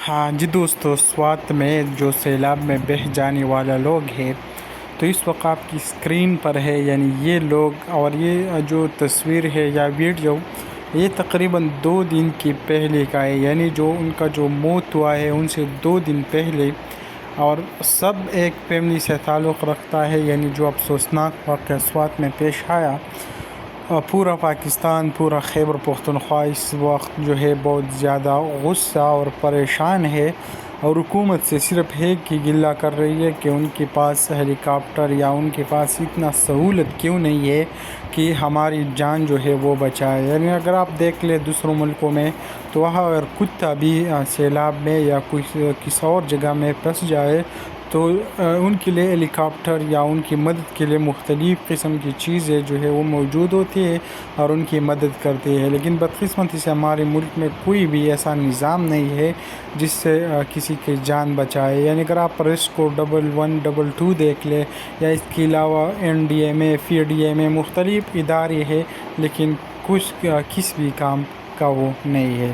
ہاں جی دوستو، سوات میں جو سیلاب میں بہہ جانے والا لوگ ہے، تو اس وقت آپ کی اسکرین پر ہے، یعنی یہ لوگ اور یہ جو تصویر ہے یا ویڈیو، یہ تقریباً 2 دن کی پہلے کا ہے، یعنی جو ان کا جو موت ہوا ہے ان سے 2 دن پہلے، اور سب ایک فیملی سے تعلق رکھتا ہے، یعنی جو افسوسناک واقعہ سوات میں پیش آیا۔ پورا پاکستان، پورا خیبر پختونخوا اس وقت جو ہے بہت زیادہ غصہ اور پریشان ہے، اور حکومت سے صرف ایک ہی گلہ کر رہی ہے کہ ان کے پاس ہیلی کاپٹر یا ان کے پاس اتنا سہولت کیوں نہیں ہے کہ ہماری جان جو ہے وہ بچائے۔ یعنی اگر آپ دیکھ لیں دوسروں ملکوں میں، تو وہاں اگر کتا بھی سیلاب میں یا کسی اور جگہ میں پھنس جائے تو ان کے لیے ہیلی کاپٹر یا ان کی مدد کے لیے مختلف قسم کی چیزیں جو ہے وہ موجود ہوتی ہے اور ان کی مدد کرتی ہے، لیکن بدقسمتی سے ہمارے ملک میں کوئی بھی ایسا نظام نہیں ہے جس سے کسی کی جان بچائے۔ یعنی اگر آپ ریسکو 1122 دیکھ لیں، یا اس کے علاوہ NDMA PDMA مختلف ادارے ہیں، لیکن کچھ کس بھی کام کا وہ نہیں ہے۔